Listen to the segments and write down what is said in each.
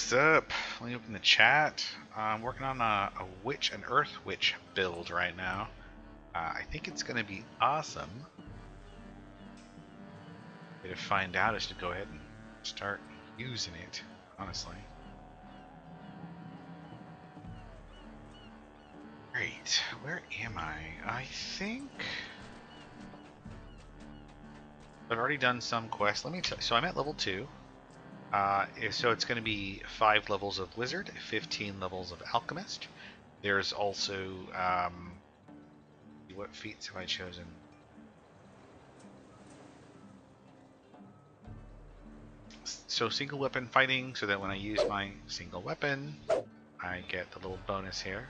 What's up? Let me open the chat. I'm working on a witch, an earth witch build right now. I think it's going to be awesome. Way to find out is to go ahead and start using it, honestly. Great. Where am I? I think I've already done some quests. Let me tell. So I'm at level 2. So it's going to be 5 levels of wizard, 15 levels of alchemist. There's also what feats have I chosen? So single weapon fighting, so that when I use my single weapon, I get the little bonus here.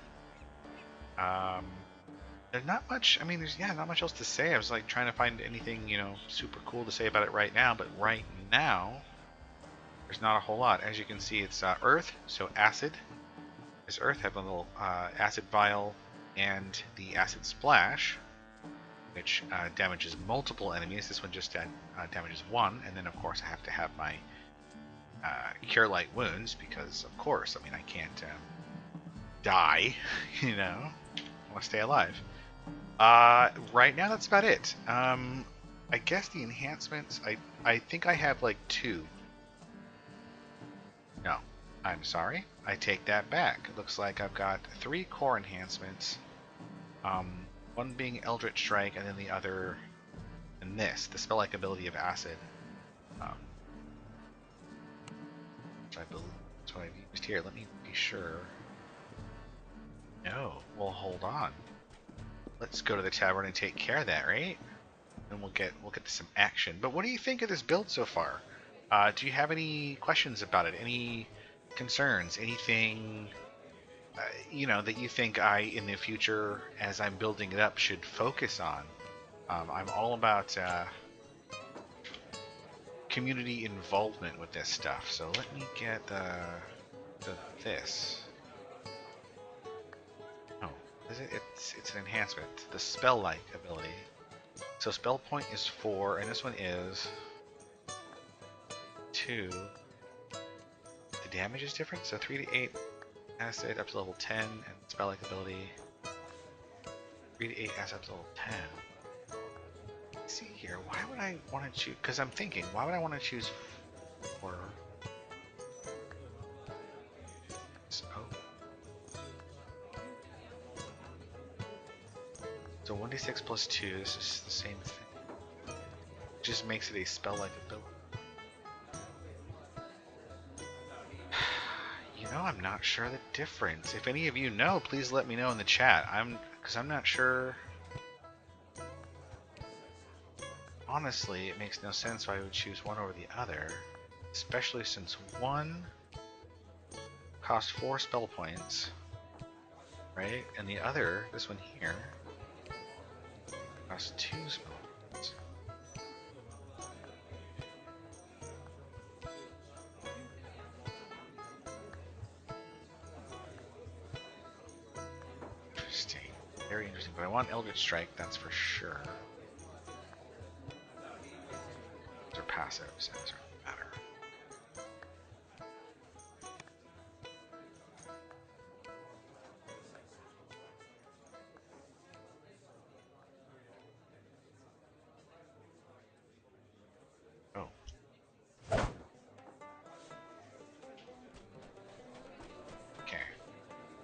There's not much. I mean, there's not much else to say. I was like trying to find anything super cool to say about it right now, but right now there's not a whole lot. As you can see, it's earth, so acid. This earth have a little acid vial and the acid splash, which damages multiple enemies. This one just damages one, and then of course I have to have my cure light wounds because, of course, I mean I can't die. I want to stay alive. Right now that's about it. I guess the enhancements. I think I have like 2. No, I'm sorry. I take that back. It looks like I've got 3 core enhancements. One being Eldritch Strike, and then the other, and this, the spell-like ability of Acid. Which I believe that's what I've used here. Let me be sure. No, well, hold on. Let's go to the tavern and take care of that, right? And we'll get to some action. But what do you think of this build so far? Do you have any questions about it? Any concerns? Anything that you think I, in the future, as I'm building it up, should focus on? I'm all about community involvement with this stuff. So let me get this. Oh, is it? It's an enhancement. The spell-like ability. So spell point is 4, and this one is 2. The damage is different, so 3 to 8 acid up to level 10, and spell-like ability 3 to 8 acid up to level 10. Let's see here, why would I want to choose? Because I'm thinking, why would I want to choose 4? So 1d6 plus 2, this is the same thing. Just makes it a spell-like ability. I'm not sure the difference. If any of you know, please let me know in the chat. Because I'm not sure. Honestly, it makes no sense why I would choose one over the other, especially since one costs 4 spell points, right? And the other, this one here, costs 2 spell points. Interesting. Very interesting. But I want Eldritch Strike, that's for sure. Those are passives, so it doesn't matter.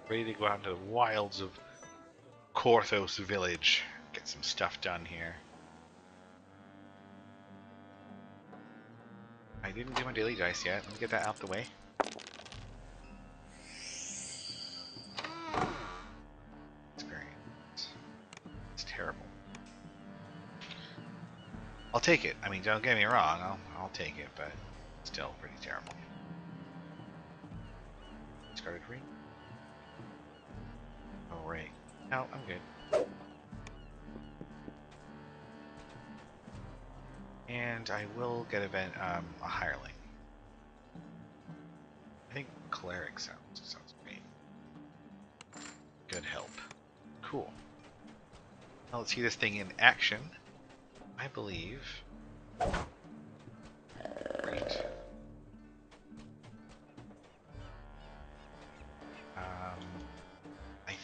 Ready to go out into the wilds of Korthos village. Get some stuff done here. I didn't do my daily dice yet. Let me get that out the way. Experience. It's terrible. I'll take it. I mean, don't get me wrong. I'll take it, but still pretty terrible. Discarded ring. Oh, right. No, I'm good. And I will get a hireling. I think cleric sounds great. Good help. Cool. Now let's see this thing in action. I believe. Great.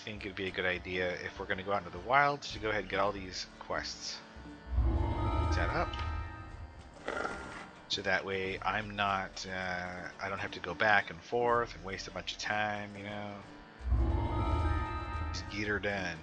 think it'd be a good idea if we're going to go out into the wilds to go ahead and get all these quests set up. So that way I'm not, I don't have to go back and forth and waste a bunch of time, you know. Just get her done.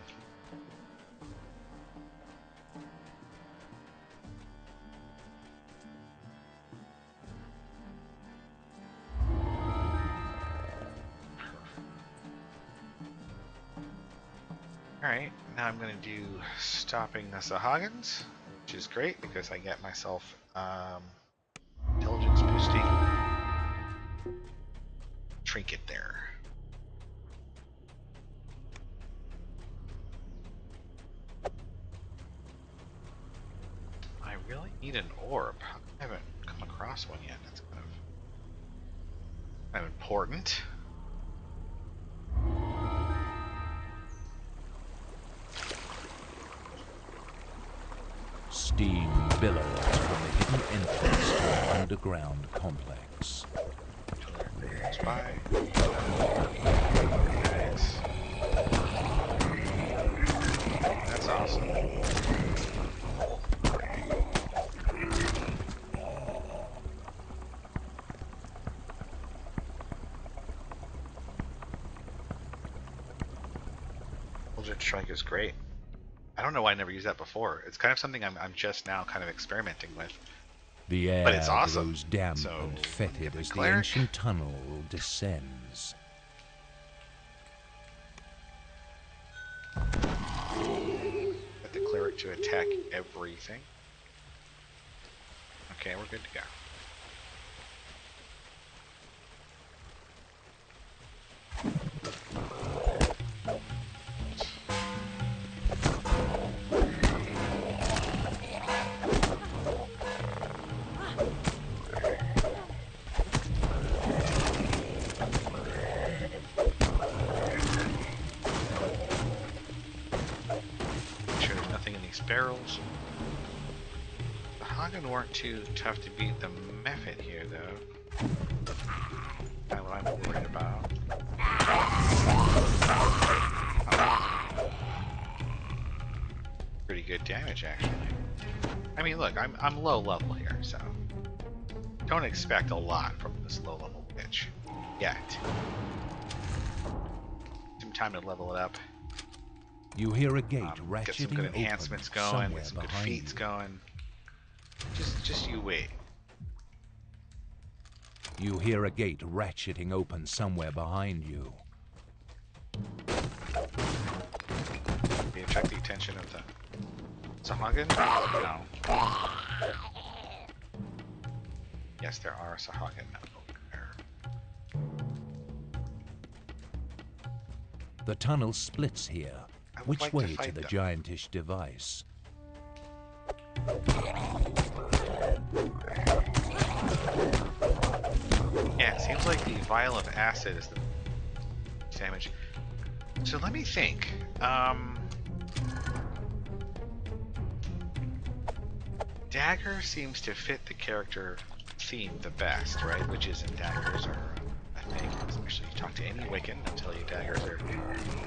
Alright, now I'm going to do stopping the Sahagins, which is great because I get myself intelligence boosting trinket there. I really need an orb. I haven't come across one yet. That's kind of important. Steam billows from the hidden entrance to an underground complex. Spy. Nice. That's awesome. Eldritch Strike is great. I don't know why I never used that before. It's kind of something I'm just now kind of experimenting with. The air But it's awesome. grows damp So, and fetid as the cleric. ancient tunnel descends. Get the cleric to attack everything. Okay, we're good to go. Barrels. The Hagen weren't too tough to beat the Mephit here, though. That's what I'm worried about. Oh. Pretty good damage, actually. I mean, look, I'm low level here, so don't expect a lot from this low level bitch yet. Some time to level it up. You hear a gate ratcheting get some good enhancements going, get some good feats going. Just you wait. You hear a gate ratcheting open somewhere behind you. They attract the attention of the Sahagin? No. Yes, there are Sahagin over there. The tunnel splits here. Which like way to to the them. giantish device? Yeah, it seems like the vial of acid is the damage. So let me think. Dagger seems to fit the character theme the best, right? Witches and daggers are a thing. Especially if you talk to any Wiccan, they'll tell you daggers are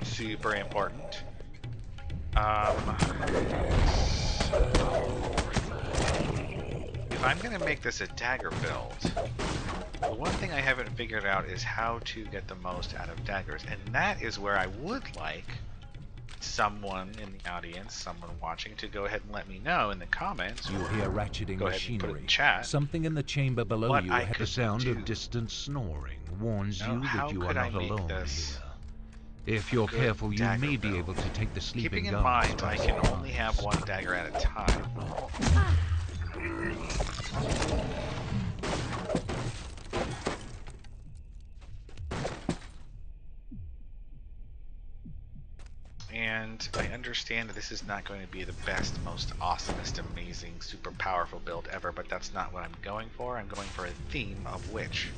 super important. If I'm going to make this a dagger build, the one thing I haven't figured out is how to get the most out of daggers, and that is where I would like someone in the audience, someone watching, to go ahead and let me know in the comments. You hear ratcheting Go ahead and put it machinery. in chat. Something in the chamber below What you. I The could sound do. of distant snoring warns Now, you how that you are could I not make alone this here. If you're good careful, you dagger may be build? able to take the sleeping Keeping in guards mind by I can only have surprise. one dagger at a time. And I understand that this is not going to be the best, most awesomest, amazing, super powerful build ever, but that's not what I'm going for. I'm going for a theme of witch.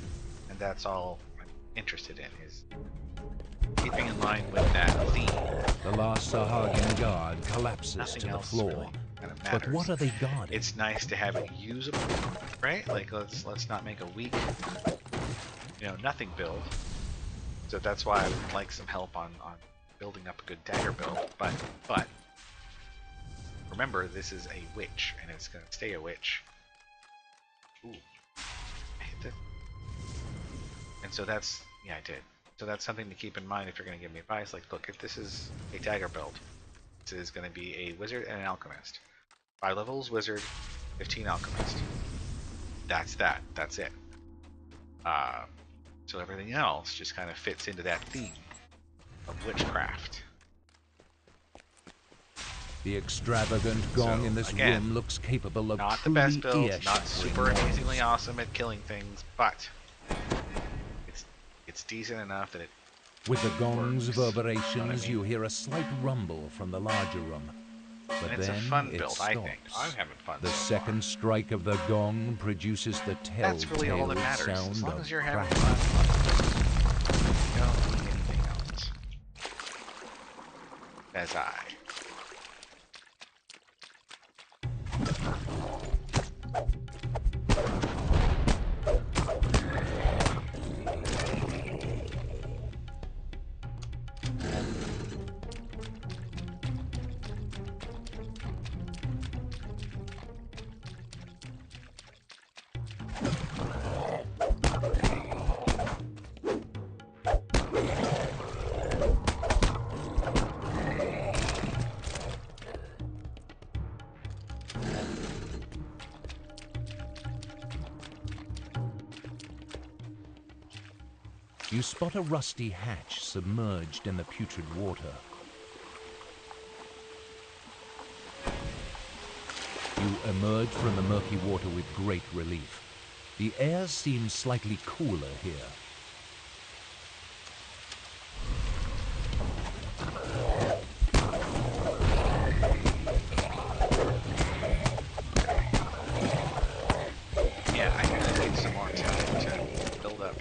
And that's all I'm interested in, is keeping in line with that theme. The last Sahagin guard collapses Nothing to the else floor. really kind of But matters. what are they guarding? It's nice to have it usable, right? Like let's not make a weak, nothing build. So that's why I would like some help on building up a good dagger build, but remember, this is a witch, and it's going to stay a witch. Ooh. I hit it. And so that's... Yeah, I did. So that's something to keep in mind if you're going to give me advice. Like, look, if this is a dagger build, this is going to be a wizard and an alchemist. 5 levels wizard, 15 alchemist. That's that. That's it. So everything else just kind of fits into that theme of witchcraft. The extravagant gong So, in this again, room looks capable of not the truly best build, ear-shattering not super noise. amazingly awesome at killing things, but it's decent enough that it With the gong's works. You know reverberations, what I mean? you hear a slight rumble from the larger room. But And it's a then fun it build, stops. I think. I'm having fun The so second far. strike of the gong produces the That's really all telltale that matters. sound As long of as you're having crackling. fun, you don't need anything else. As I. You spot a rusty hatch submerged in the putrid water. You emerge from the murky water with great relief. The air seems slightly cooler here. Yeah, I really need some more time to build up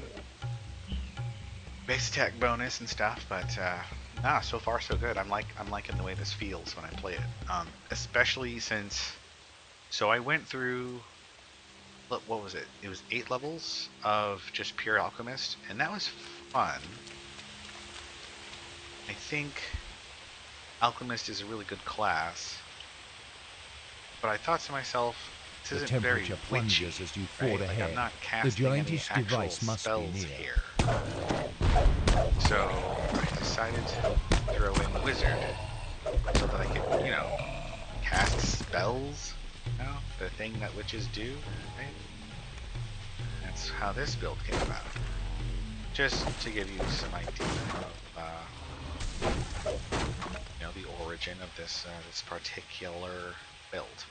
base attack bonus and stuff, but so far so good. I'm liking the way this feels when I play it. Especially since I went through what was it? It was 8 levels of just pure alchemist, and that was fun. I think alchemist is a really good class, but I thought to myself, The this isn't very temperature witchy, plunges as you right? ford Like, ahead. I'm not The casting any giant's actual device must be spells near. here. So I decided to throw in wizard so that I could, cast spells. The thing that witches do, right? That's how this build came about. Just to give you some idea of, the origin of this this particular build.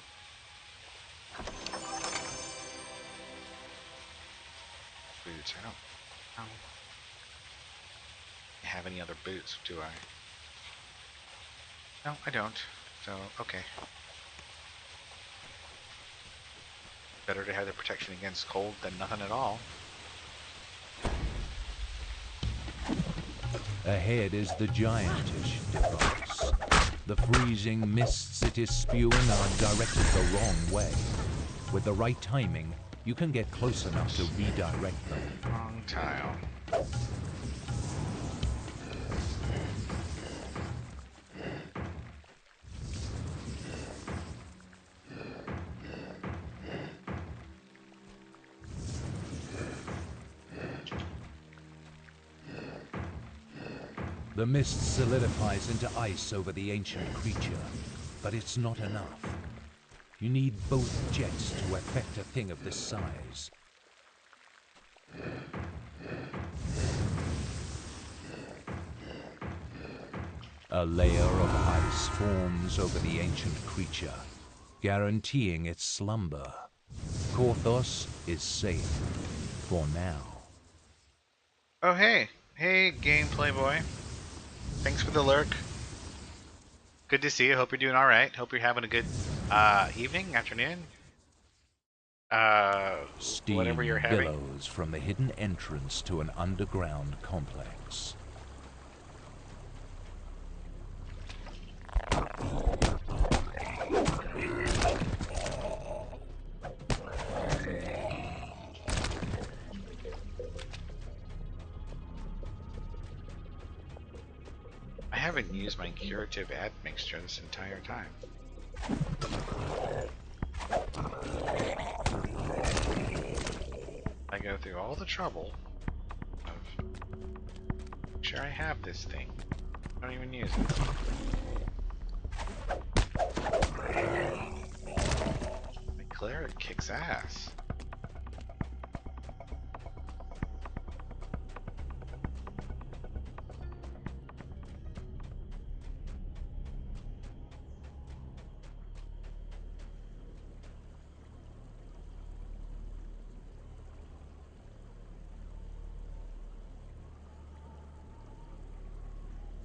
Boots. I don't have any other boots, do I? No, I don't. So, okay. Better to have the protection against cold than nothing at all. Ahead is the giantish device. The freezing mists it is spewing are directed the wrong way. With the right timing, you can get close enough to redirect them. Wrong tile. The mist solidifies into ice over the ancient creature, but it's not enough. You need both jets to affect a thing of this size. A layer of ice forms over the ancient creature, guaranteeing its slumber. Korthos is safe for now. Oh, hey. Hey, gameplay boy. Thanks for the lurk. Good to see you. Hope you're doing alright. Hope you're having a good evening, afternoon. Whatever Steam you're having. billows from the hidden entrance to an underground complex. I I haven't used my curative admixture this entire time. I go through all the trouble of making sure I have this thing. I don't even use it. My cleric kicks ass.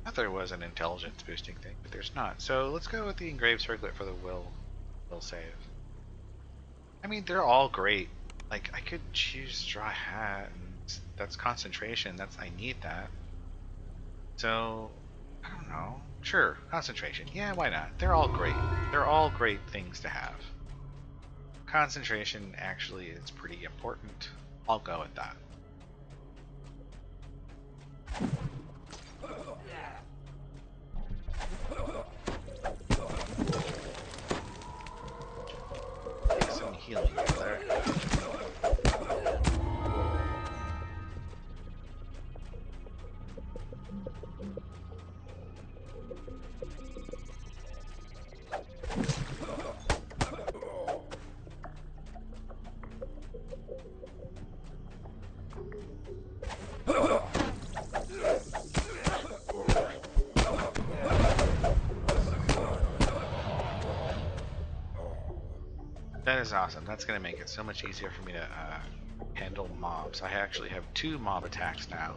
I thought there was an intelligence boosting thing, but there's not. So let's go with the engraved circlet for the will save. I mean, they're all great. Like, I could choose straw hat, and that's concentration. I need that. So I don't know. Sure, concentration. Yeah, why not? They're all great. They're all great things to have. Concentration actually is pretty important. I'll go with that. Get some healing there. That is awesome. That's going to make it so much easier for me to handle mobs. I actually have 2 mob attacks now,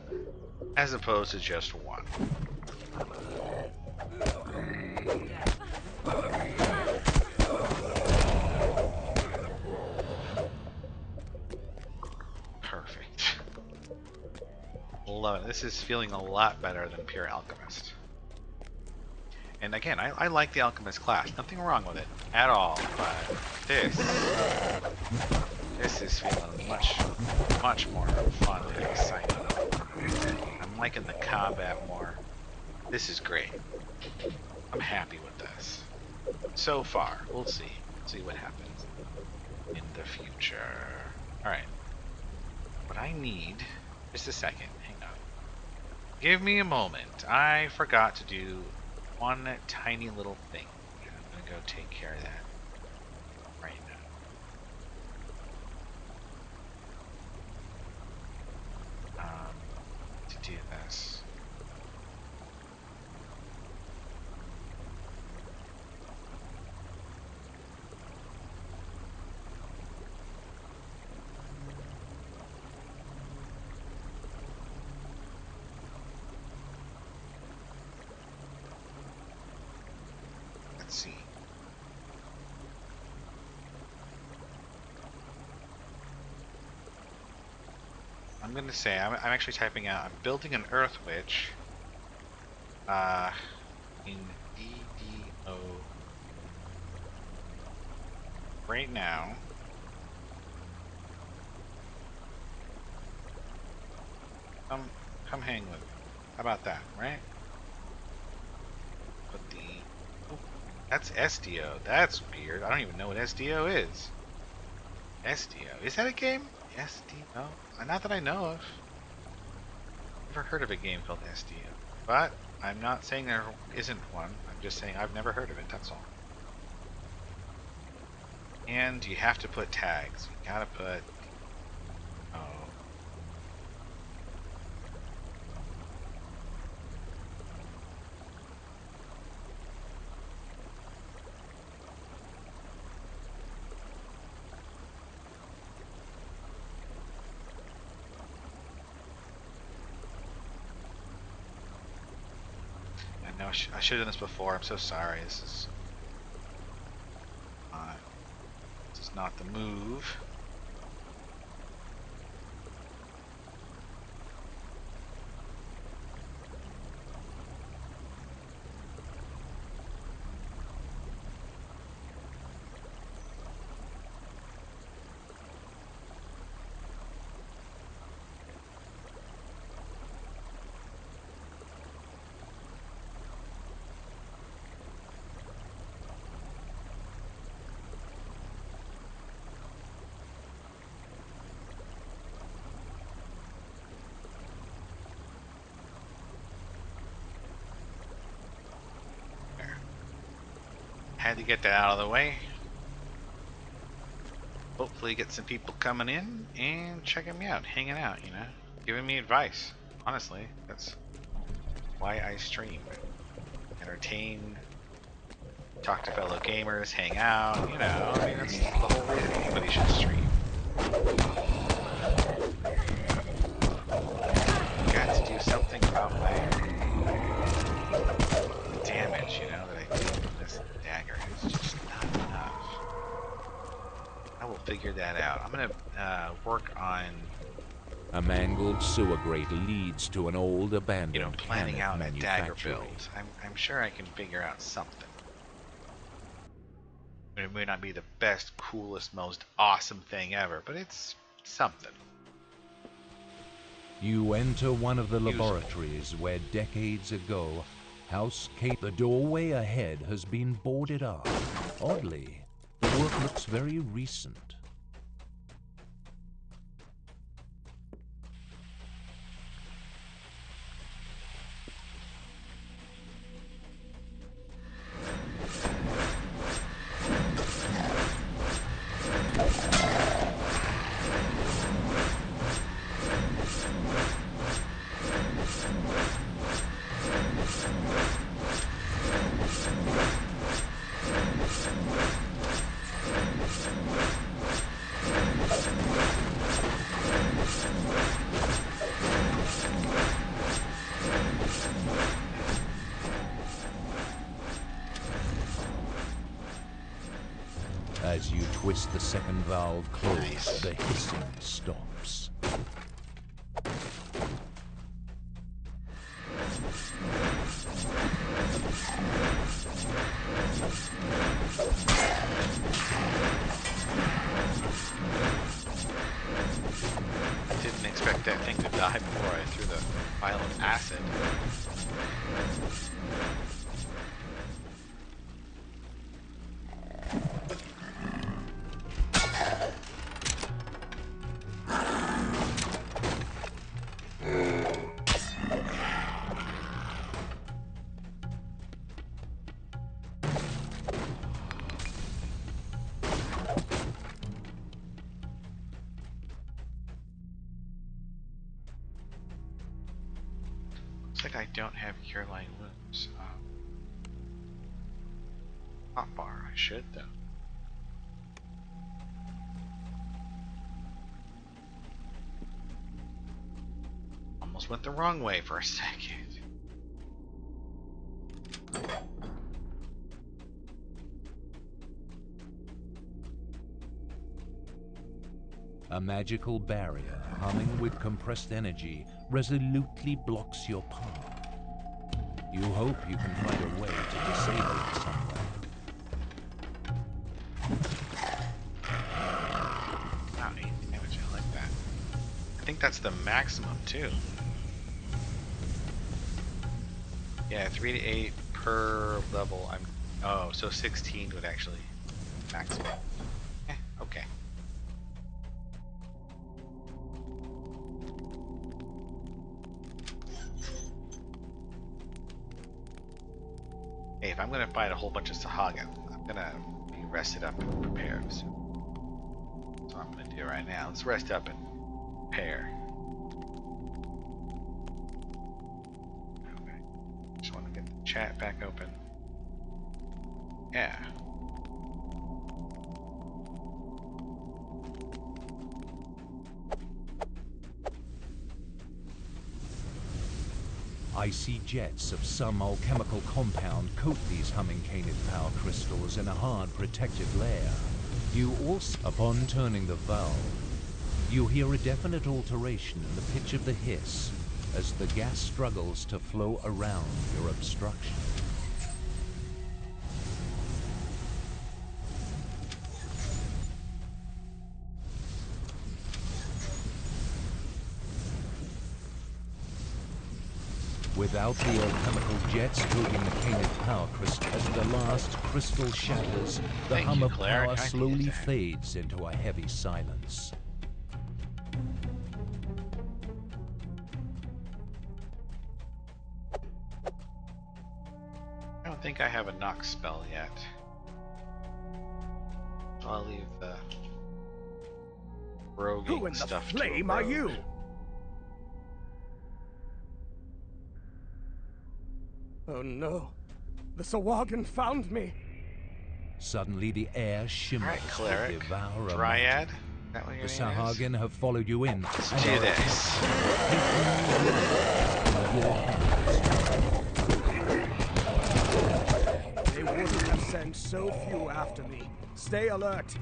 as opposed to just 1. Perfect. Love it. This is feeling a lot better than Pure Alchemist. And again, I like the Alchemist class. Nothing wrong with it at all. But this is feeling much more fun and exciting. I'm liking the combat more. This is great. I'm happy with this. So far, we'll see. See what happens in the future. Alright. What I need... Just a second. Hang on. Give me a moment. I forgot to do one tiny little thing. I'm gonna go take care of that right now. To do this. Let's see. I'm gonna say I'm actually typing out. I'm building an Earth Witch. In DDO right now. Come hang with me. How about that, right? Put the... Ooh, that's SDO. That's weird. I don't even know what SDO is. SDO. Is that a game? SDO? Not that I know of. Never heard of a game called SDO. But I'm not saying there isn't one. I'm just saying I've never heard of it. That's all. And you have to put tags. You gotta put... Oh. I know I should have done this before. I'm so sorry. This is not the move. had to get that out of the way. Hopefully get some people coming in and checking me out, hanging out, you know, giving me advice. Honestly, that's why I stream. Entertain, talk to fellow gamers, hang out, you know, I mean, that's the whole reason anybody should stream. Got to do something about my damage, you know, that I do from this dagger. It's just not enough. I will figure that out. I'm gonna work on, A mangled sewer grate leads to an old abandoned you know, planning cannon out a dagger manufactory. build. I'm sure I can figure out something. It may not be the best, coolest, most awesome thing ever, but it's something. You enter one of the Usable. laboratories where decades ago, House Kate, the doorway ahead has been boarded up. Oddly, the work looks very recent. As you twist the second valve closed, Nice. the hissing stops. I didn't expect that thing to die before I threw the vial of acid. Looks like I don't have cure light wounds. Hotbar, I should though. Almost went the wrong way for a second. A magical barrier, humming with compressed energy, resolutely blocks your path. You hope you can find a way to disable it somewhere. Wow, 8 damage, I like that. I think that's the maximum too. Yeah, 3 to 8 per level. Oh, so 16 would actually maximum. Okay. Hey, if I'm gonna fight a whole bunch of Sahaga, I'm gonna be rested up and prepared. So that's what I'm gonna do right now. Let's rest up and prepare. Okay. Just want to get the chat back open. Yeah. Icy jets of some alchemical compound coat these humming canid power crystals in a hard protective layer. You also, upon turning the valve, you hear a definite alteration in the pitch of the hiss as the gas struggles to flow around your obstruction. Without the alchemical jets coating the canid power crystal, as the last crystal shatters, the Thank hum you, of Cleric. power I needed slowly that. fades into a heavy silence. I don't think I have a knock spell yet. I'll leave the Who roguing in the stuff to a flame are rogue. you? Oh no. The Sahuagin found me. Suddenly the air shimmers Alright, with cleric. devour Dryad. magic. Is that what your The name is? Sahagin have followed you in Let's and do are this. attacking your hands. They wouldn't have sent so few after me. Stay alert.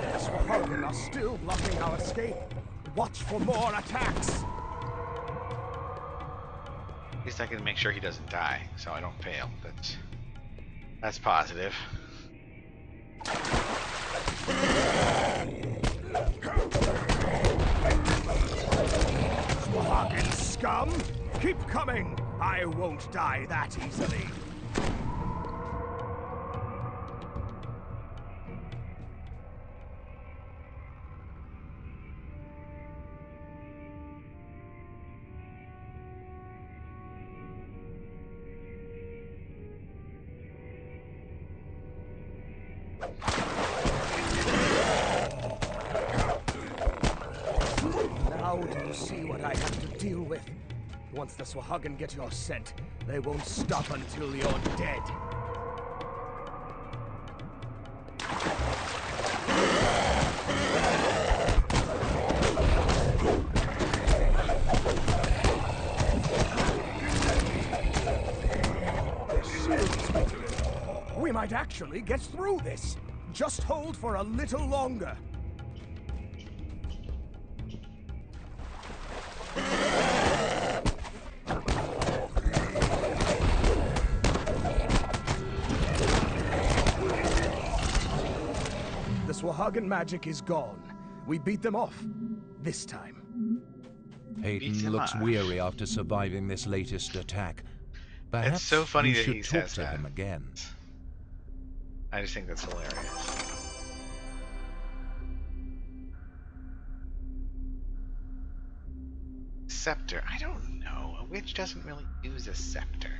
The Sahuagin are still blocking our escape. Watch for more attacks. At least I can make sure he doesn't die, so I don't fail. That's positive. Sahuagin scum! Keep coming! I won't die that easily. Now do you see what I have to deal with? Once the Sahuagin get your scent, they won't stop until you're dead. We might actually get through this. Just hold for a little longer. The Sahuagin magic is gone. We beat them off. This time. Hayden him looks off. weary after surviving this latest attack. Perhaps so funny you that should he talk says to that. him again. I just think that's hilarious. Scepter. I don't know. A witch doesn't really use a scepter.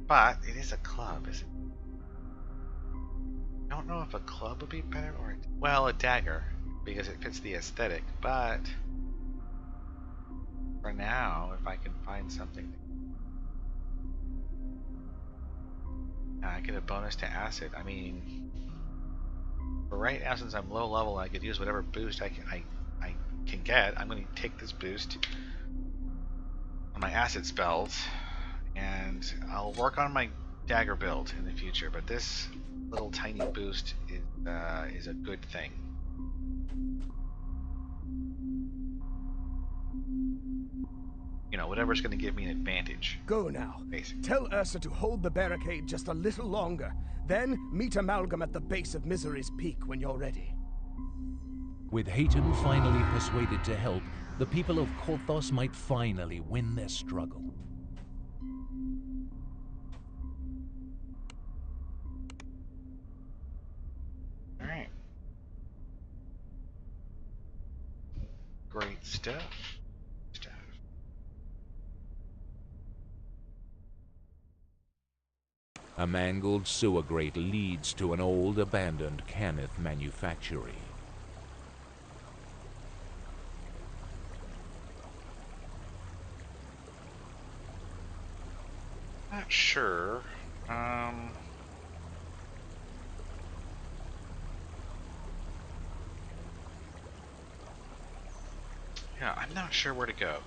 But it is a club, isn't it? I don't know if a club would be better or well, a dagger because it fits the aesthetic, but for now, if I can find something, I get a bonus to acid. I mean, for right now, since I'm low level, I could use whatever boost I can get. I'm going to take this boost on my acid spells, and I'll work on my dagger build in the future. But this little tiny boost is a good thing. You know, whatever's going to give me an advantage. Go now. Basically. Tell Ursa to hold the barricade just a little longer. Then meet Amalgam at the base of Misery's Peak when you're ready. With Hayton finally persuaded to help, the people of Korthos might finally win their struggle. Alright. Great stuff. A mangled sewer grate leads to an old abandoned Cannith manufactory. Not sure. Yeah, I'm not sure where to go.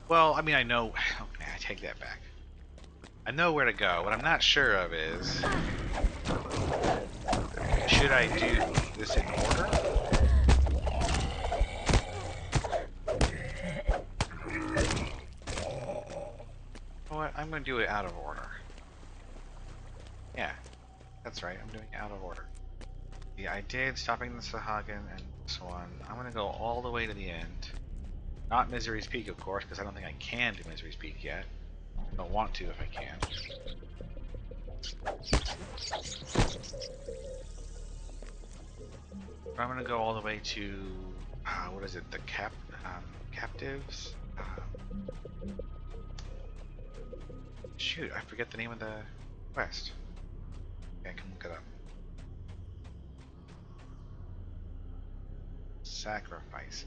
Well, I mean, I know. Okay, I take that back. I know where to go. What I'm not sure of is, should I do this in order? You know what? I'm going to do it out of order. Yeah, that's right. I'm doing it out of order. Yeah, I did stopping the Sahuagin and this one. I'm going to go all the way to the end. Not Misery's Peak, of course, because I don't think I can do Misery's Peak yet. I don't want to if I can. I'm going to go all the way to, what is it, the Captives. Shoot, I forget the name of the quest. Okay, I can look it up. Sacrifice.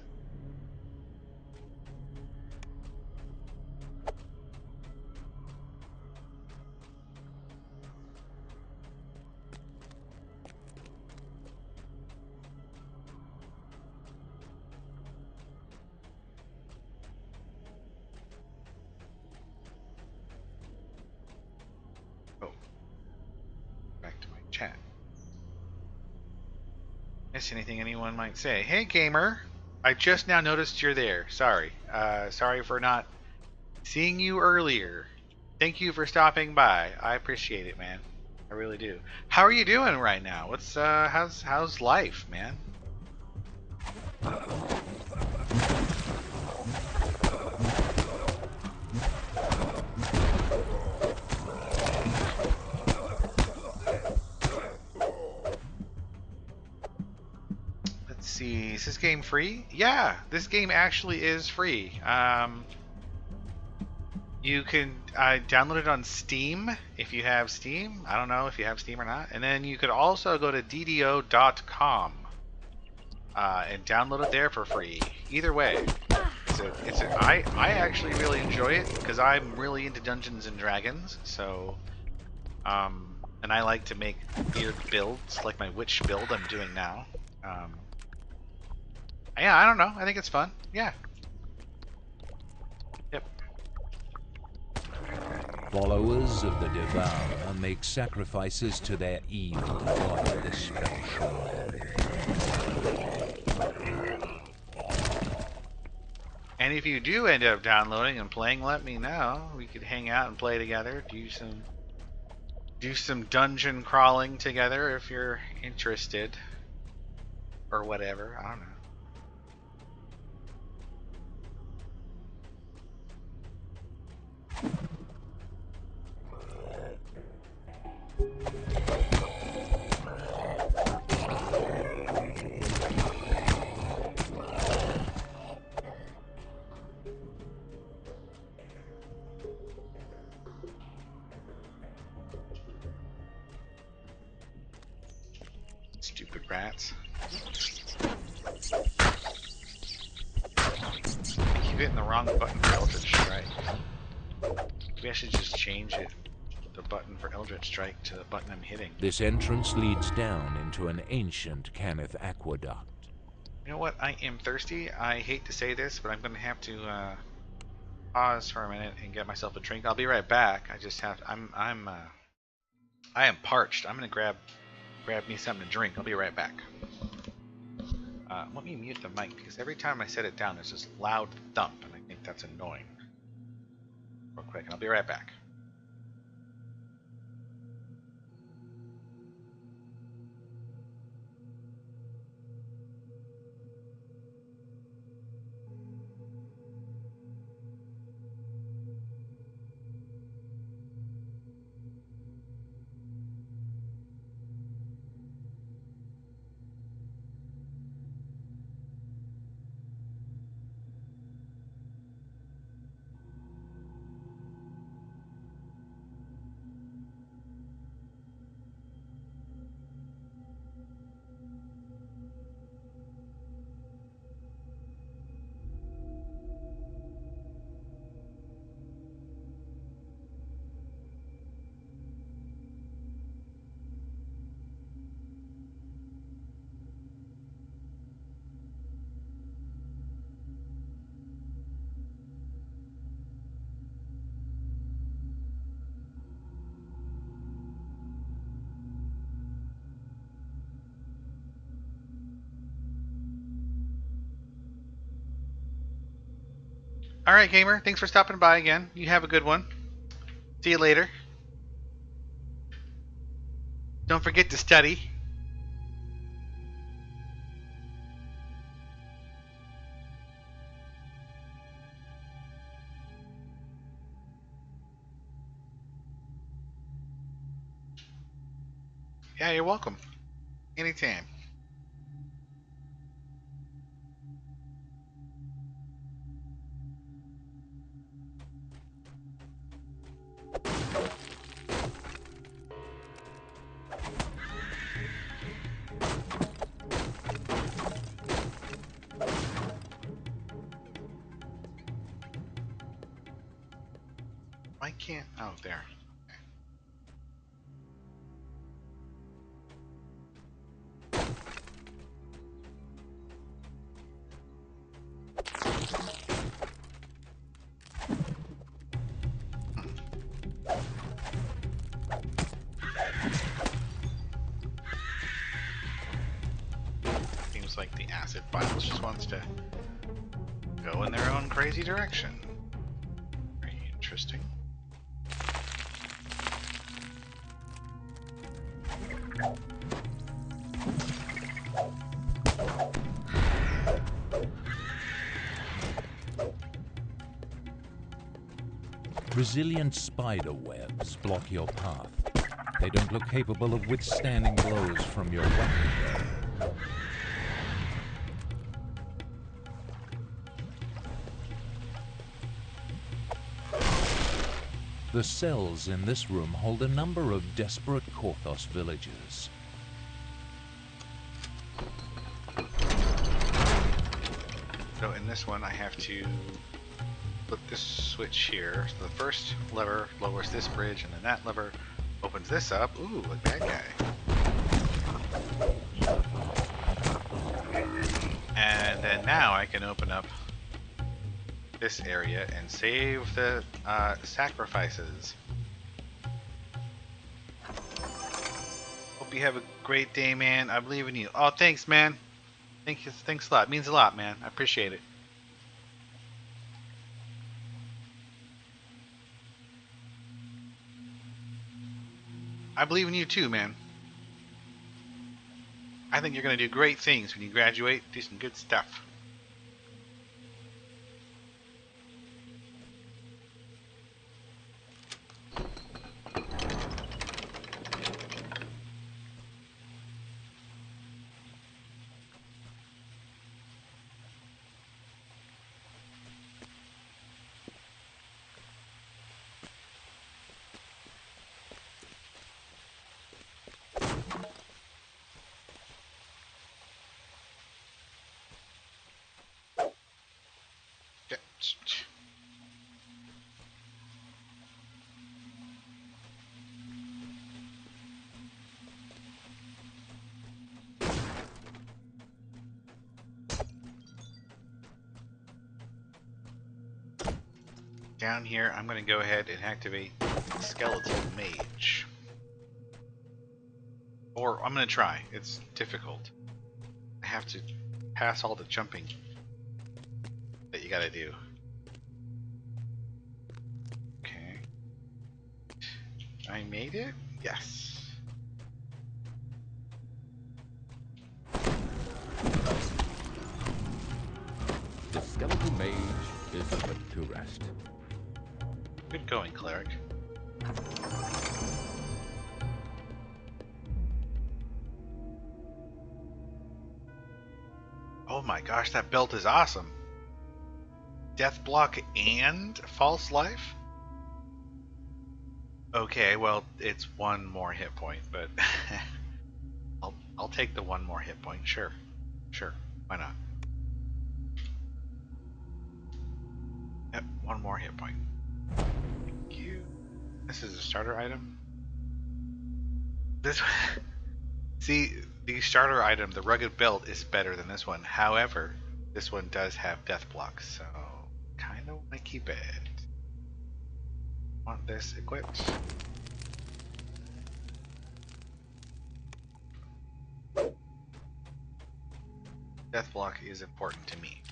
Oh, back to my chat. Miss anything anyone might say? Hey, gamer. I just now noticed you're there. Sorry. Sorry for not seeing you earlier. Thank you for stopping by. I appreciate it, man. I really do. How are you doing right now? What's how's life, man? Let's see. Is this game free? Yeah, this game actually is free. You can download it on Steam if you have Steam. I don't know if you have Steam or not. And then you could also go to DDO.com and download it there for free. Either way, I actually really enjoy it because I'm really into Dungeons and Dragons. So, and I like to make weird builds, like my witch build I'm doing now. Yeah, I don't know. I think it's fun. Yeah. Yep. Followers of the Devourer make sacrifices to their evil god this special land. And if you do end up downloading and playing, let me know. We could hang out and play together, do some dungeon crawling together if you're interested. Or whatever. I don't know. Stupid rats. I keep hitting the wrong button for Eldritch Strike. Maybe I should just change it, the button for Eldritch Strike, to the button I'm hitting. This entrance leads down into an ancient Canith aqueduct. You know what? I am thirsty. I hate to say this, but I'm going to have to pause for a minute and get myself a drink. I'll be right back. I just have. I am parched. I'm going to grab me something to drink. I'll be right back. Let me mute the mic because every time I set it down, there's this loud thump, and I think that's annoying. Real quick, and I'll be right back. All right, gamer. Thanks for stopping by again. You have a good one. See you later. Don't forget to study. Yeah, you're welcome. Anytime. I can't. Oh, there. Seems like the acid files just wants to go in their own crazy direction. Very interesting. Resilient spider webs block your path. They don't look capable of withstanding blows from your weapon, though. The cells in this room hold a number of desperate Korthos villagers. So in this one I have to flip this switch here. So the first lever lowers this bridge, and then that lever opens this up. Ooh, a bad guy. And then now I can open up this area and save the sacrifices. Hope you have a great day, man. I believe in you. Oh, thanks, man. Thanks a lot. It means a lot, man. I appreciate it. I believe in you too, man. I think you're going to do great things when you graduate. Do some good stuff. Down here, I'm going to go ahead and activate Skeletal Mage. Or I'm going to try. It's difficult. I have to pass all the jumping that you got to do. Okay. I made it? Yes. The skeletal mage is put to rest. Good going, cleric. Oh my gosh, that belt is awesome. Death block and false life? Okay, well, it's one more hit point, but I'll take the one more hit point. Sure. Sure. Why not? Yep, one more hit point. Thank you. This is a starter item. This see, the starter item, the rugged belt, is better than this one. However, this one does have death blocks, so kind of want to keep it. Want this equipped? Death block is important to me.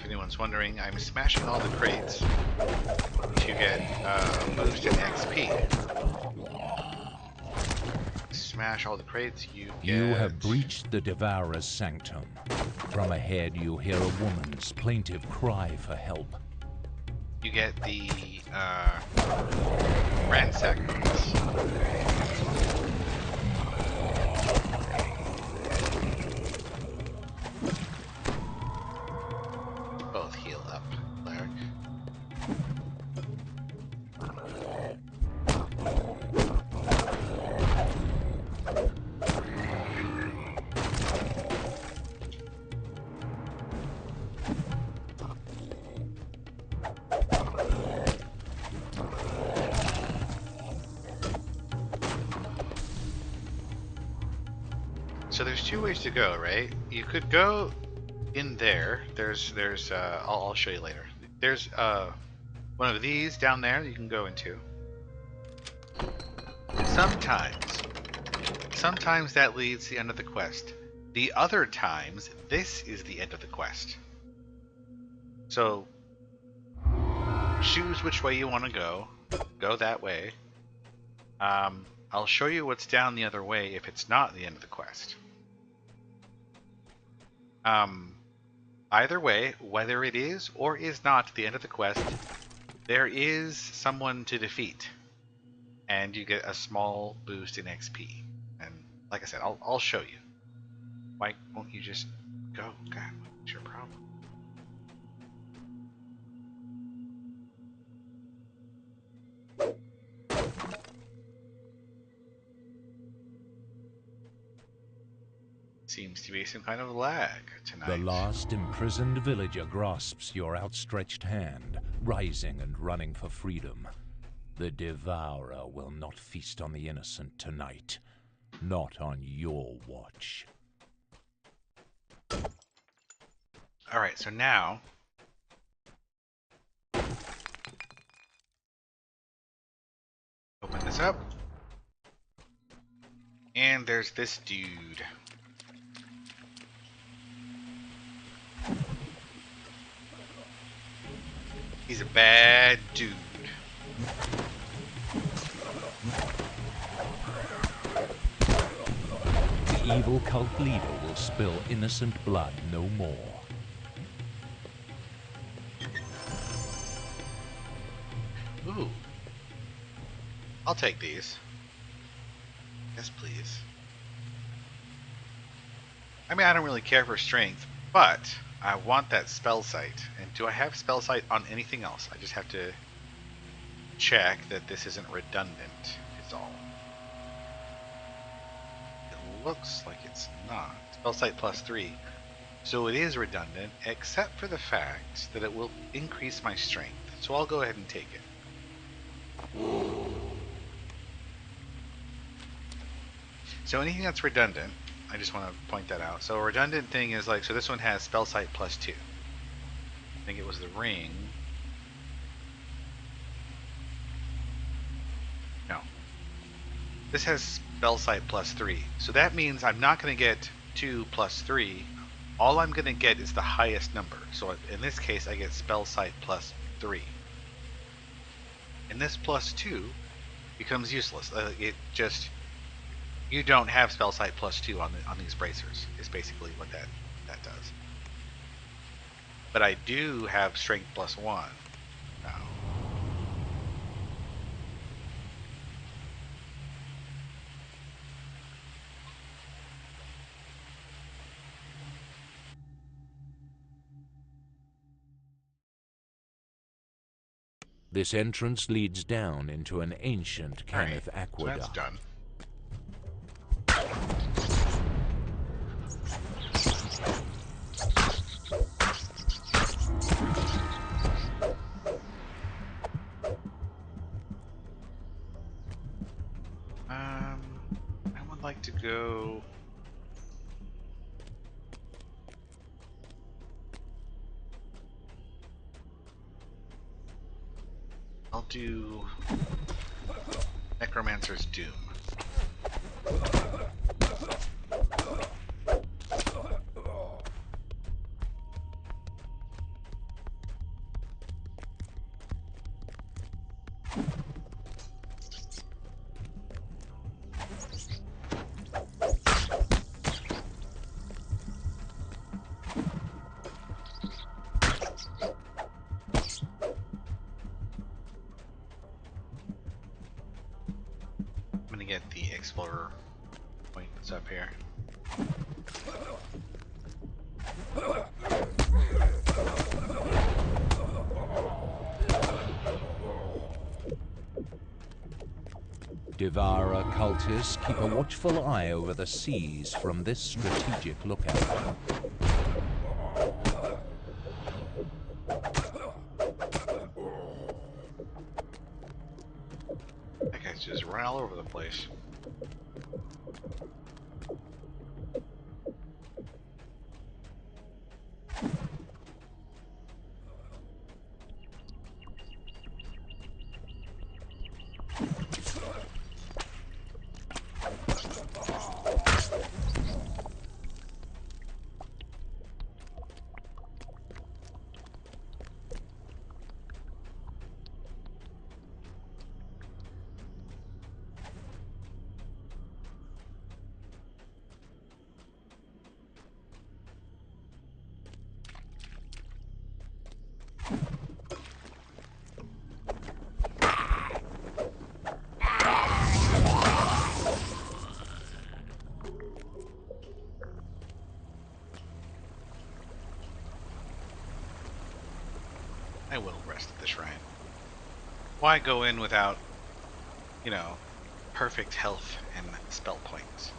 Anyone's wondering, I'm smashing all the crates to get boosted XP. smash all the crates, you get... You have breached the Devourer's sanctum. From ahead, you hear a woman's plaintive cry for help. You get the, ransack bonus. Both heal up, cleric. So there's two ways to go, right? You could go in there. I'll show you later. There's one of these down there that you can go into. Sometimes that leads to the end of the quest. The other times, this is the end of the quest. So choose which way you want to go. Go that way. I'll show you what's down the other way if it's not the end of the quest. Either way, whether it is or is not the end of the quest, there is someone to defeat, and you get a small boost in XP. And like I said, I'll show you. Why won't you just go? God, what's your problem? Seems to be some kind of lag tonight. The last imprisoned villager grasps your outstretched hand, rising and running for freedom. The Devourer will not feast on the innocent tonight. Not on your watch. Alright, so now... open this up. And there's this dude. He's a bad dude. The evil cult leader will spill innocent blood no more. Ooh. I'll take these. Yes, please. I mean, I don't really care for strength, but I want that spell sight. And do I have spell sight on anything else? I just have to check that this isn't redundant, is all. It looks like it's not. Spell sight +3. So it is redundant, except for the fact that it will increase my strength. So I'll go ahead and take it. So anything that's redundant, I just want to point that out. So a redundant thing is like, so this one has spell sight +2. I think it was the ring. No. This has spell sight +3. So that means I'm not going to get 2 + 3. All I'm going to get is the highest number. So in this case, I get spell sight +3. And this +2 becomes useless. It just... you don't have spell sight +2 on these bracers, is basically what that does. But I do have strength +1 now. This entrance leads down into an ancient Kenneth So aqueduct. that's done. I would like to go... I'll do Necromancer's Doom. the explorer point that's up here. Devourer cultists keep a watchful eye over the seas from this strategic lookout. That guy's just running all over the place. I will rest at the shrine. Why go in without, you know, perfect health and spell points?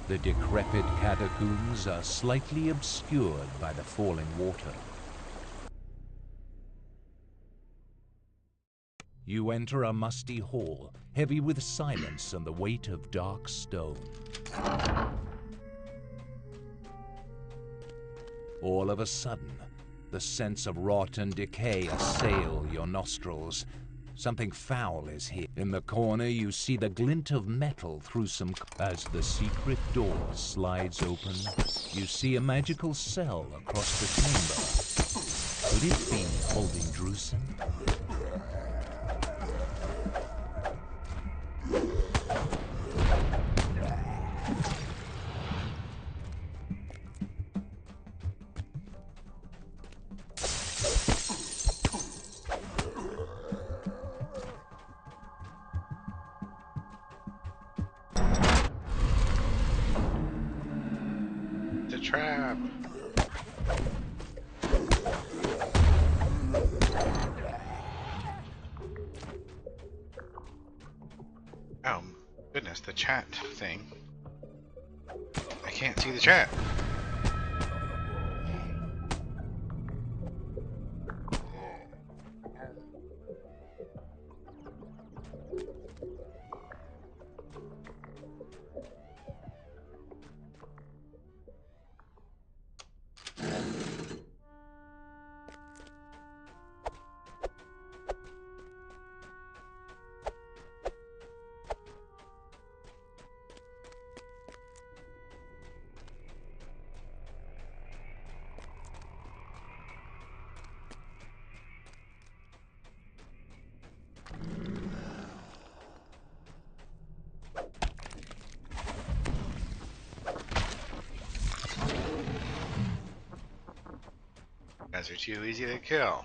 The decrepit catacombs are slightly obscured by the falling water. You enter a musty hall, heavy with silence and the weight of dark stone. All of a sudden, the sense of rot and decay assail your nostrils. Something foul is here. In the corner, you see the glint of metal through some... As the secret door slides open, you see a magical cell across the chamber. Could it be holding Drusen? The trap! Oh, goodness, the chat thing. I can't see the chat. Guys are too easy to kill.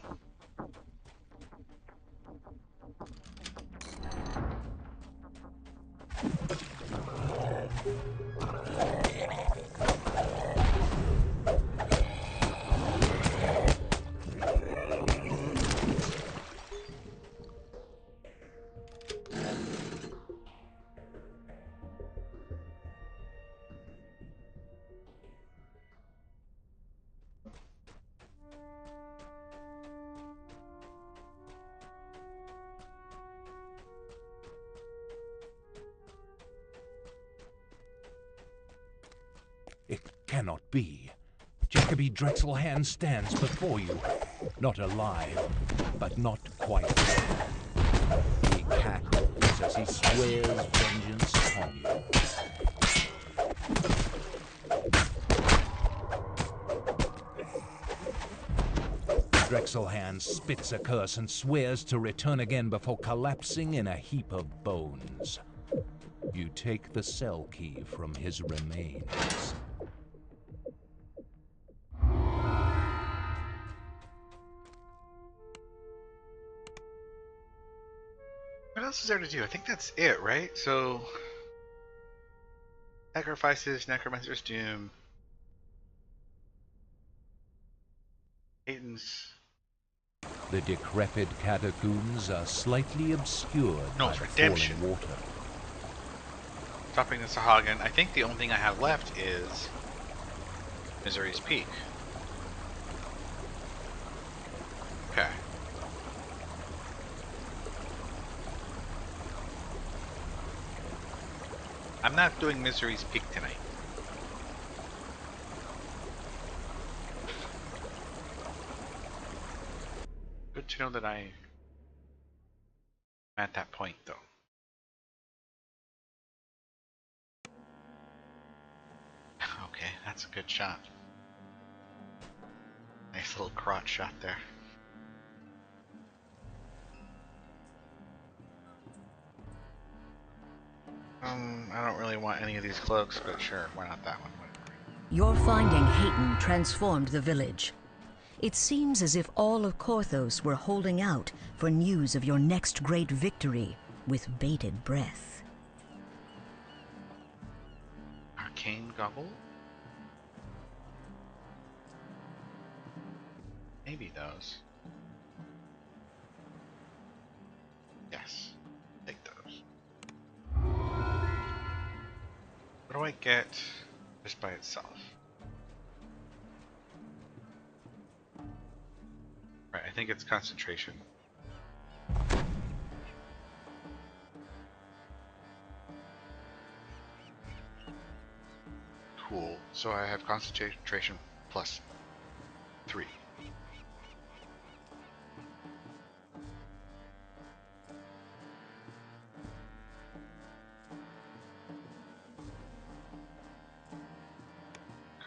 It cannot be. Jacoby Drexelhand stands before you. Not alive, but not quite dead. He cackles as he swears vengeance upon you. Drexelhand spits a curse and swears to return again before collapsing in a heap of bones. You take the cell key from his remains. else is there to do? I think that's it, right? So, sacrifices, Necromancer's Doom, Aiden's... The decrepit catacombs are slightly obscured No, by it's the redemption. falling water. Stopping the Sahagin. I think the only thing I have left is Misery's Peak. Okay. I'm not doing Misery's Peak tonight. Good to know that I'm at that point, though. Okay, that's a good shot. Nice little crotch shot there. I don't really want any of these cloaks, but sure, why not that one? Whatever. Your finding Hayton transformed the village. It seems as if all of Korthos were holding out for news of your next great victory with bated breath. Arcane Gobble? Maybe those. Yes. Take those. What do I get just by itself? Right, I think it's concentration. Cool. So I have concentration plus 3.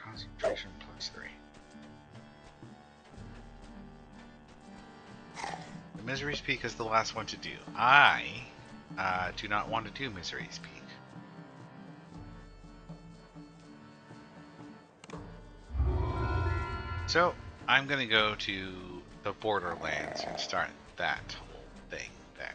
Concentration plus 3. The Misery's Peak is the last one to do. I do not want to do Misery's Peak. So I'm gonna go to the Borderlands and start that whole thing there.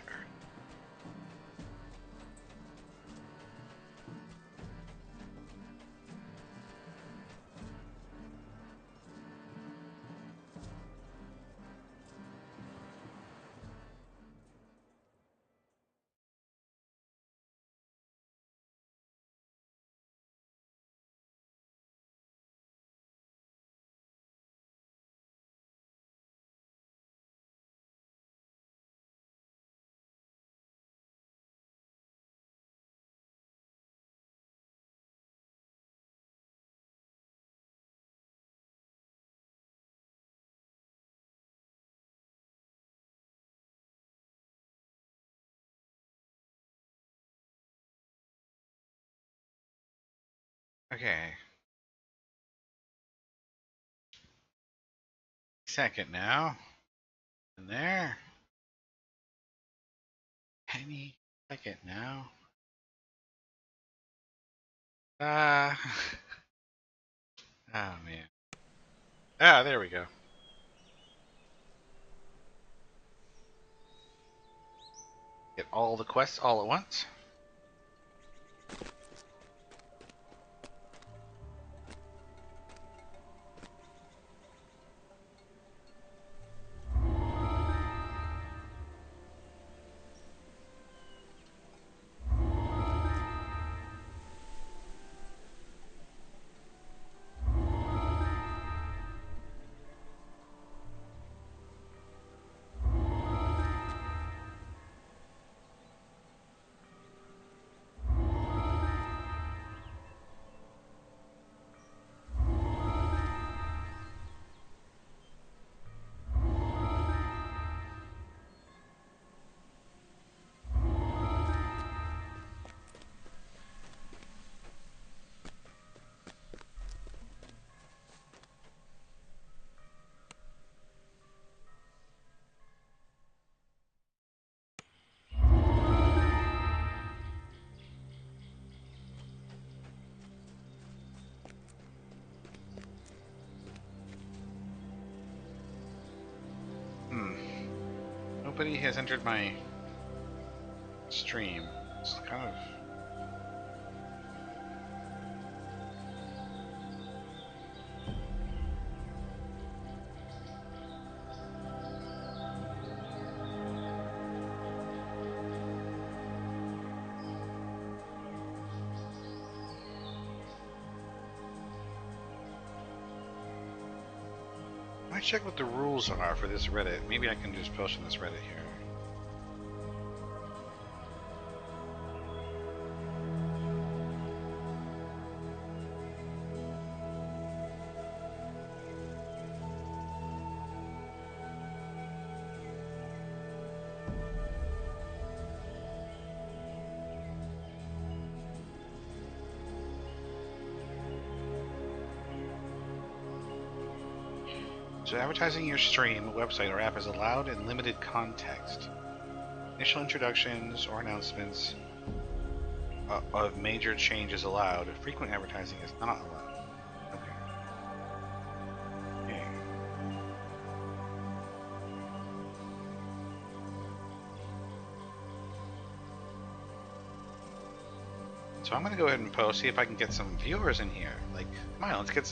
Okay. Second now. In there. Penny. Second now. Ah. Oh man. Ah, there we go. Get all the quests all at once. Nobody has entered my stream. It's kind of. I might check what the rules are for this Reddit. Maybe I can just post on this Reddit here. So advertising your stream, website, or app is allowed in limited context. Initial introductions or announcements of major changes allowed. Frequent advertising is not allowed. Okay. Okay. So I'm gonna go ahead and post, see if I can get some viewers in here. Like, come on, let's get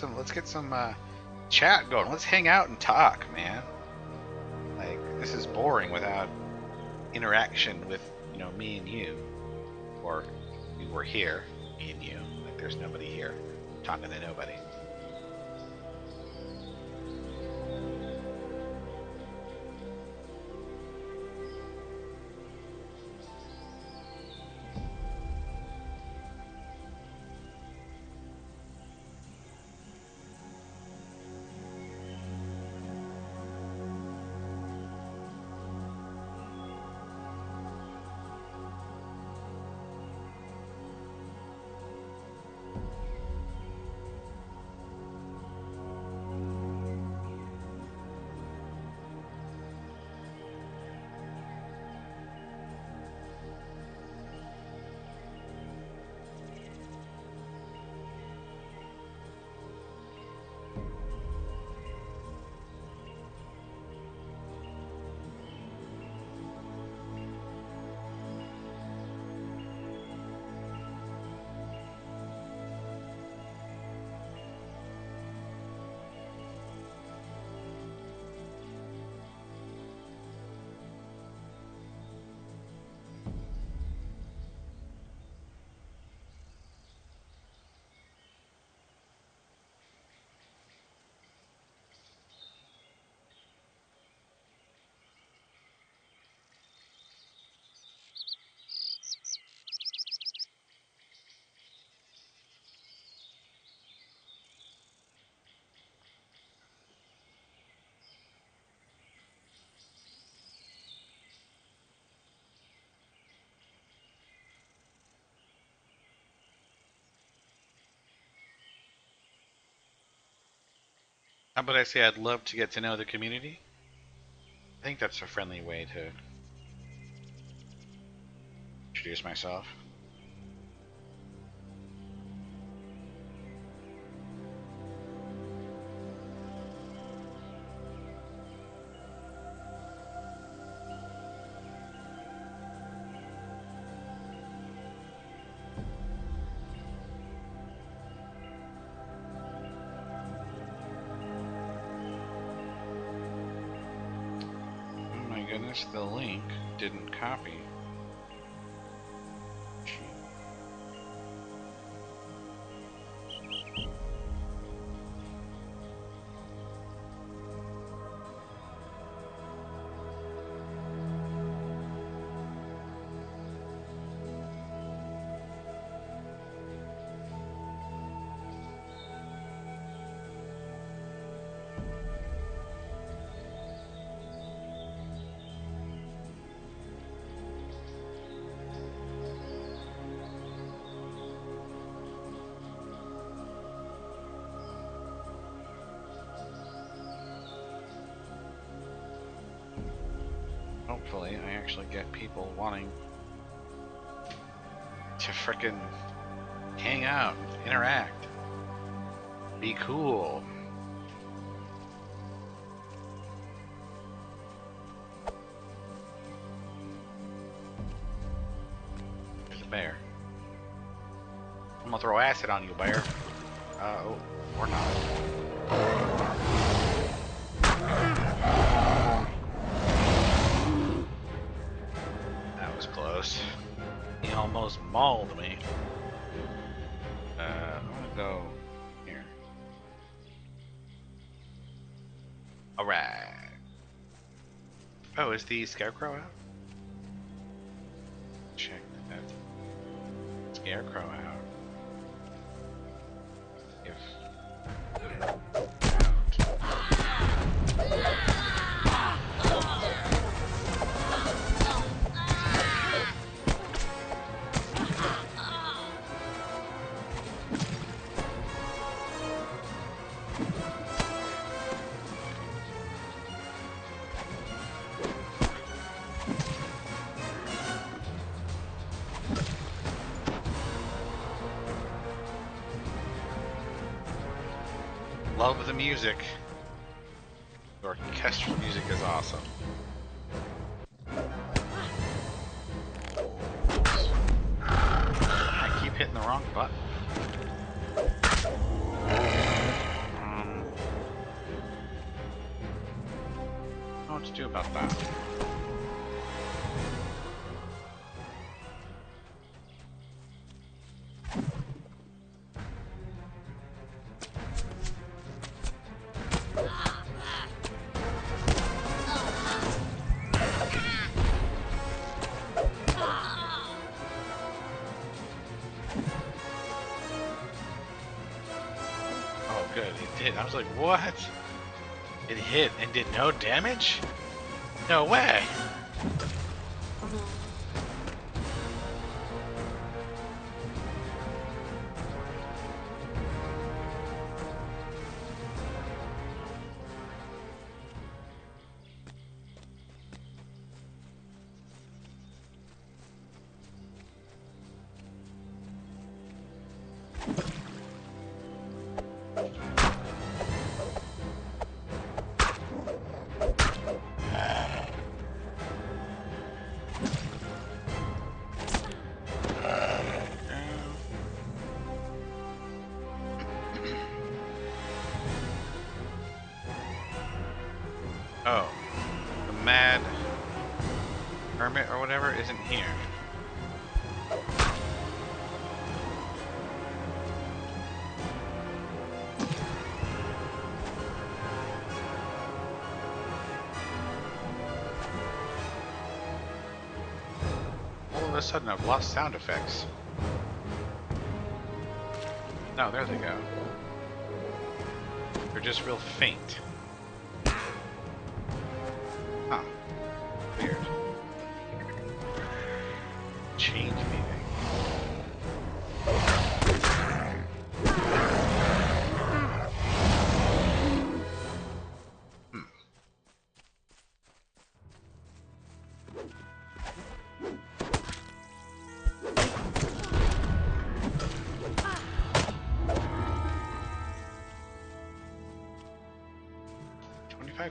some chat going. Let's hang out and talk, man. Like, this is boring without interaction with, you know, me and you. Or we were here, me and you. Like, there's nobody here. I'm talking to nobody. How about I say I'd love to get to know the community? I think that's a friendly way to introduce myself. Oh my goodness, the link didn't copy. Hopefully, I actually get people wanting to frickin' hang out, interact, be cool. bear. I'm gonna throw acid on you, bear. Oh, or not. That was close. He almost mauled me. I'm gonna go here. Alright. Oh, is the scarecrow out? Check that. Scarecrow out. If love the music. The orchestral music is awesome. I keep hitting the wrong button. I don't know what to do about that. Oh, good, it did. I was like, what? It hit and did no damage? No way! Oh, the mad hermit or whatever isn't here. All of a sudden I've lost sound effects. No, there they go. They're just real faint. Huh. Weird. Change anything. Hmm.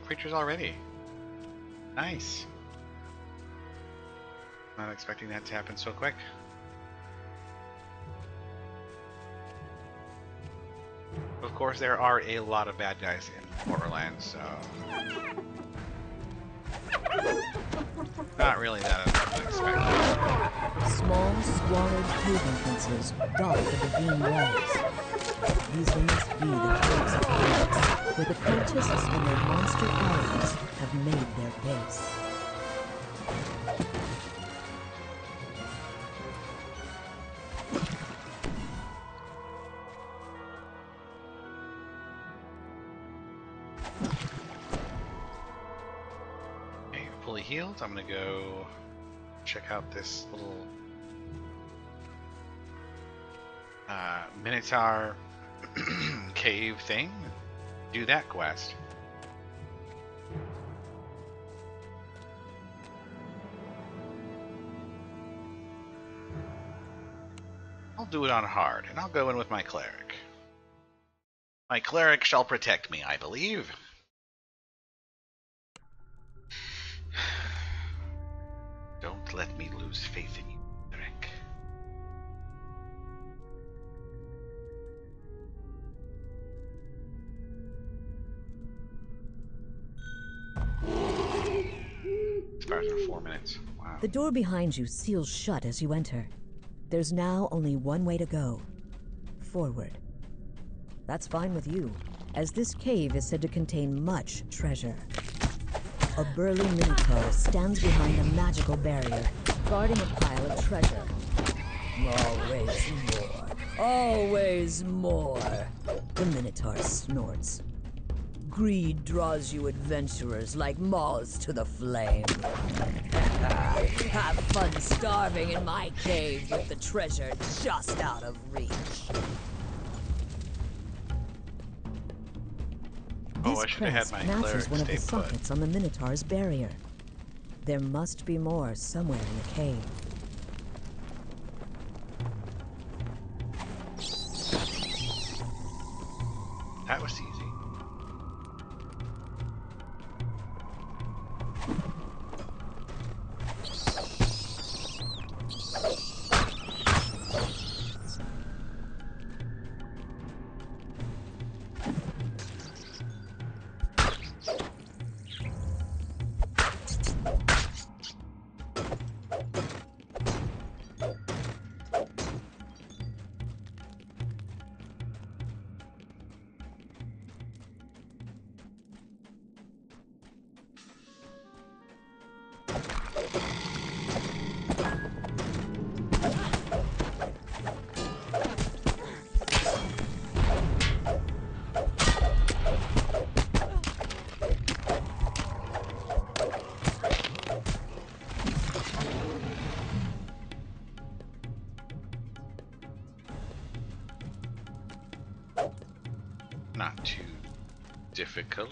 Creatures already. Nice. Not expecting that to happen so quick. Of course, there are a lot of bad guys in Borderlands, so not really that unexpected. Small, squalid cave entrances dot the ravine walls. These must be the caves of Hades, where the cultists and their monster allies have made their base. Okay, fully healed. I'm gonna go check out this little Minotaur cave thing. Do that quest. I'll do it on hard, and I'll go in with my cleric. My cleric shall protect me, I believe. Don't let me lose faith in you, cleric. expires in 4 minutes. Wow. The door behind you seals shut as you enter. There's now only one way to go. Forward. That's fine with you, as this cave is said to contain much treasure. A burly minotaur stands behind a magical barrier, guarding a pile of treasure. Always more. Always more. The minotaur snorts. Greed draws you adventurers like moths to the flame. Have fun starving in my cave with the treasure just out of reach. Oh, This I should have had crest my matches cleric one of the stay put. sockets on the Minotaur's barrier. There must be more somewhere in the cave. That was easy. Not too difficult.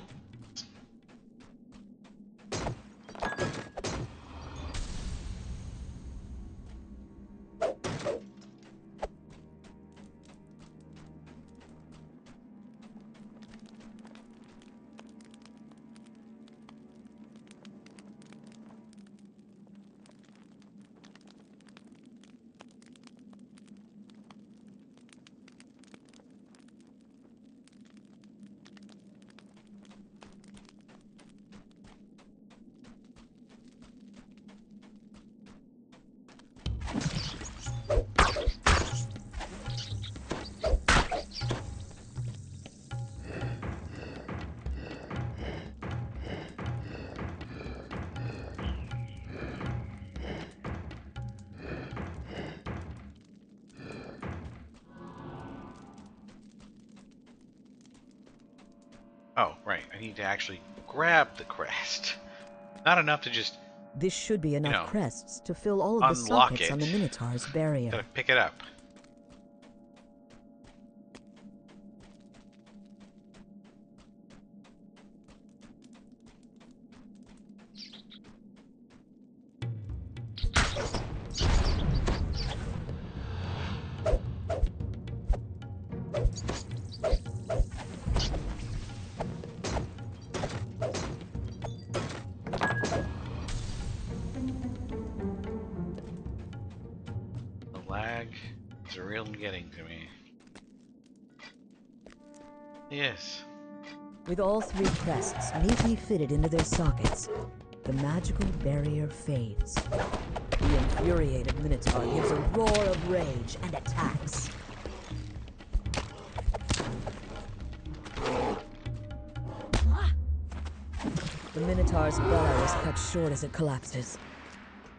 Oh, right. I need to actually grab the crest. Not enough to just This should be enough know, crests to fill all of the unlock sockets on the it. Minotaur's barrier. gotta pick it up. The lag is really getting to me. Yes. With all three crests neatly fitted into their sockets, the magical barrier fades. The infuriated Minotaur gives a roar of rage and attacks. The Minotaur's bellow is cut short as it collapses.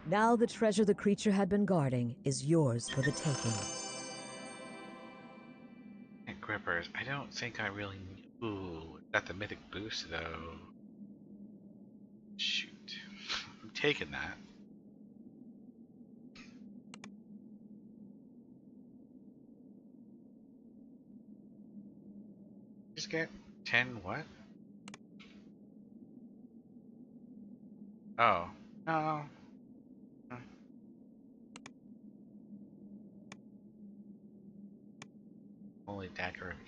Now the treasure the creature had been guarding is yours for the taking. And grippers. I don't think I really need. Ooh, got the mythic boost though. Shoot. I'm taking that. Just get 10 what? Oh. No. Holy dagger of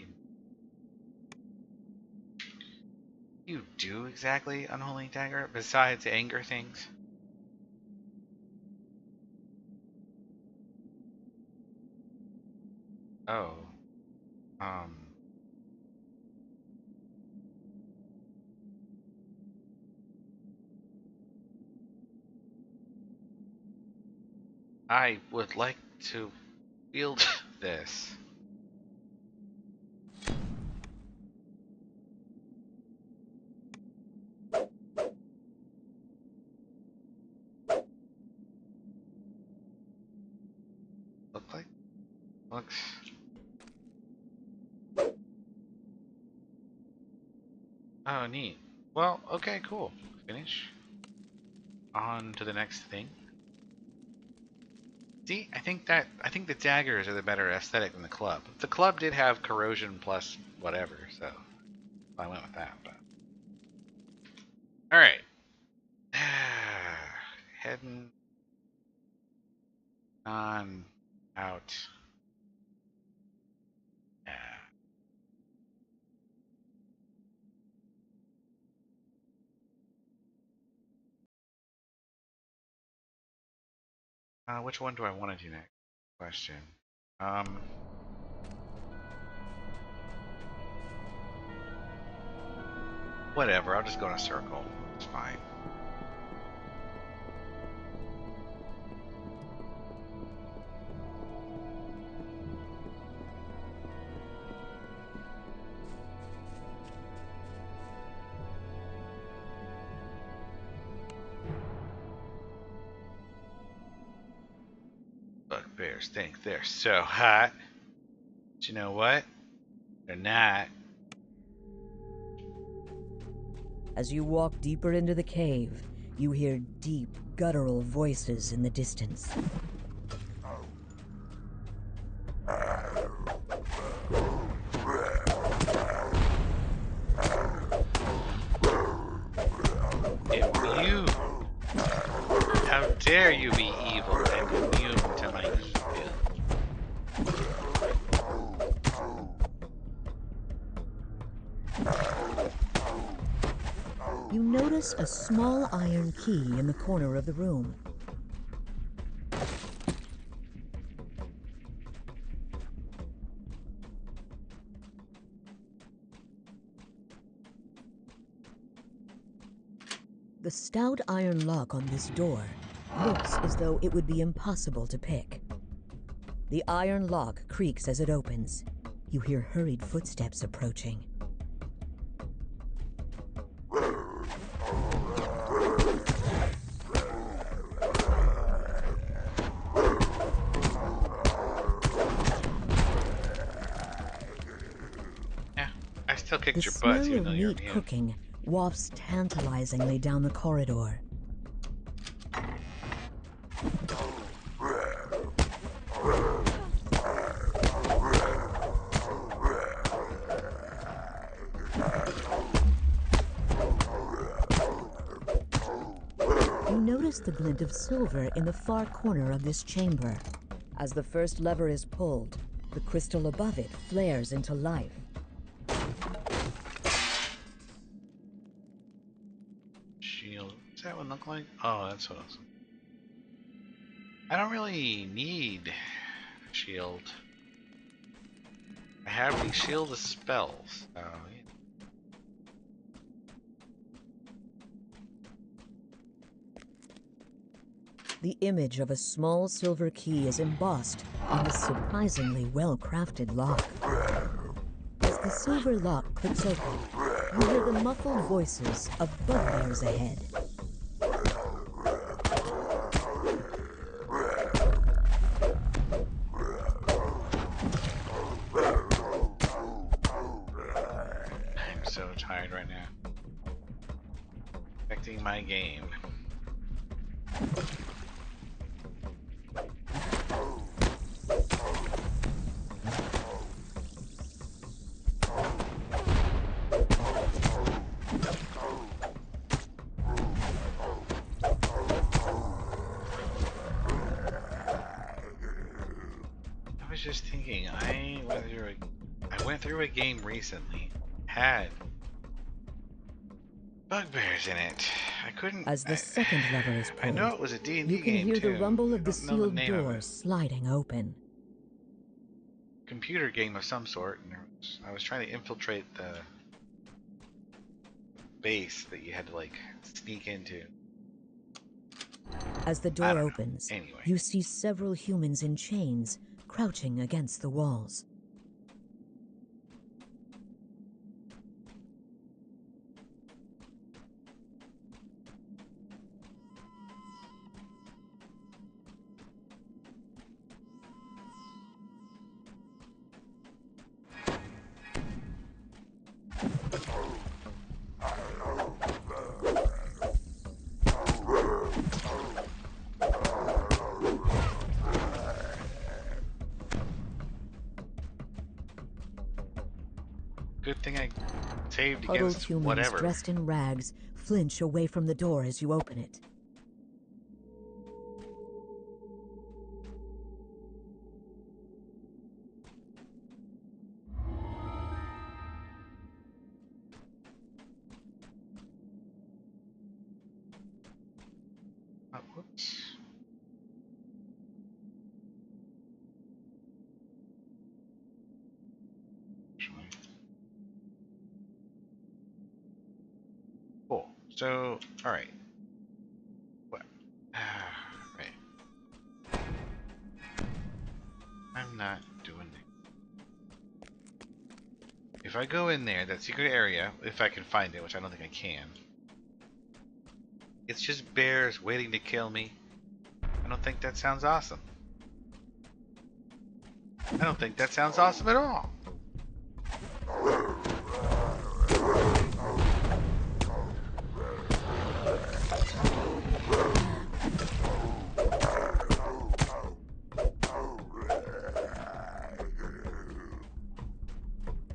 you do exactly, unholy dagger, besides anger things? Oh. Um. I would like to wield this. Looks. Oh, neat. Well, okay, cool. Finish. On to the next thing. See, I think the daggers are the better aesthetic than the club. The club did have corrosion plus whatever, so I went with that. But all right, heading on out. Yeah. Which one do I want to do next? Question. Um, Whatever. I'll just go in a circle. It's fine. Bugbears think they're so hot. But you know what? They're not. As you walk deeper into the cave, you hear deep, guttural voices in the distance. Immune. How dare you be evil and immune to my evil? You notice a small iron key in the corner of the room. The stout iron lock on this door looks as though it would be impossible to pick. The iron lock creaks as it opens. You hear hurried footsteps approaching. Yeah, I still kicked The your smell butts even of though you're meat immune. cooking wafts tantalizingly down the corridor. You notice the glint of silver in the far corner of this chamber. As the first lever is pulled, the crystal above it flares into life. Shield. What's that one look like? Oh, that's what else. I don't really need a shield. I have the shield of spells. So, yeah. The image of a small silver key is embossed on the surprisingly well-crafted lock. As the silver lock clicks open, you hear the muffled voices of bugbears ahead. I'm so tired right now. Affecting my game. I was just thinking, I went through a game recently, had bugbears in it. I couldn't. As the second lever is I know pulled, it was a D&D you can game hear the too. rumble I of the don't know the sealed name of door it. sliding open. Computer game of some sort, and I was trying to infiltrate the base that you had to like sneak into. As the I door don't know. opens, Anyway. you see several humans in chains crouching against the walls. Good thing I saved Huddled against humans whatever. dressed in rags flinch away from the door as you open it. Whoops. Cool. So, all right. What? Right. I'm not doing it. If I go in there, that secret area, if I can find it, which I don't think I can, it's just bears waiting to kill me. I don't think that sounds awesome. I don't think that sounds awesome at all.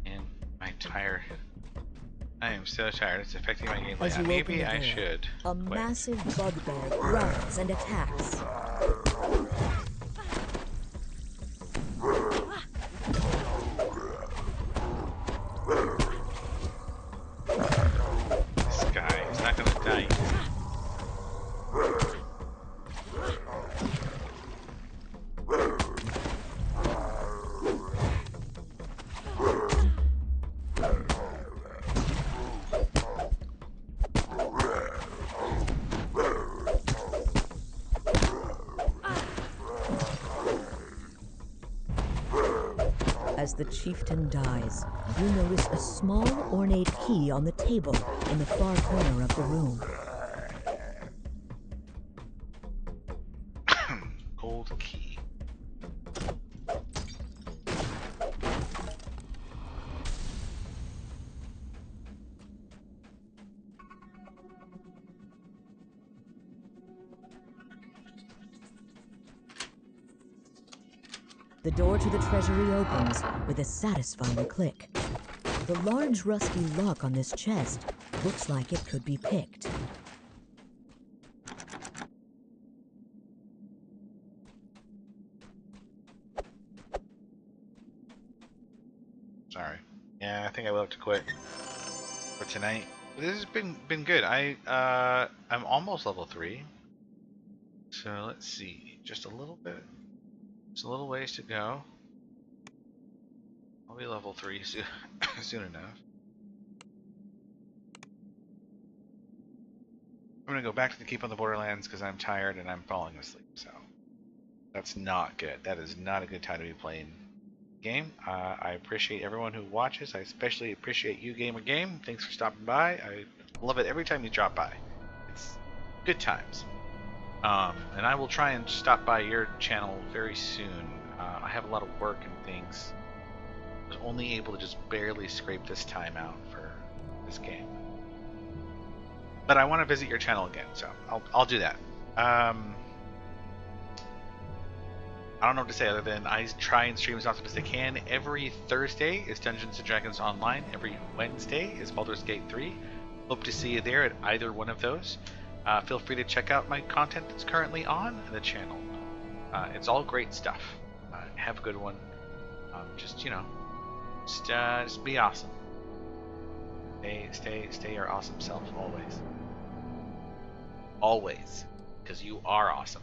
And my tired. I am so tired. It's affecting my gameplay. As you open Maybe the I door, should a quit. massive bugbear growls and attacks. This guy is not gonna die. As the chieftain dies, you notice a small ornate key on the table in the far corner of the room. Gold key. The door to the treasury opens with a satisfying click. The large rusty lock on this chest looks like it could be picked. Sorry. Yeah, I think I will have to quit for tonight. But this has been good. I'm almost level 3. So let's see. Just a little bit. Just a little ways to go. I'll be level 3 soon, soon enough. I'm gonna go back to the Keep on the Borderlands because I'm tired and I'm falling asleep. So that's not good. That is not a good time to be playing game. I appreciate everyone who watches. I especially appreciate you, Gamer Game. Thanks for stopping by. I love it every time you drop by. It's good times. And I will try and stop by your channel very soon. I have a lot of work and things. I was only able to just barely scrape this time out for this game. But I want to visit your channel again, so I'll do that. I don't know what to say other than I try and stream as often as I can. Every Thursday is Dungeons & Dragons Online. Every Wednesday is Baldur's Gate 3. Hope to see you there at either one of those. Feel free to check out my content that's currently on the channel. It's all great stuff. Have a good one. Just, you know, just be awesome. Stay your awesome self always. Always. Because you are awesome.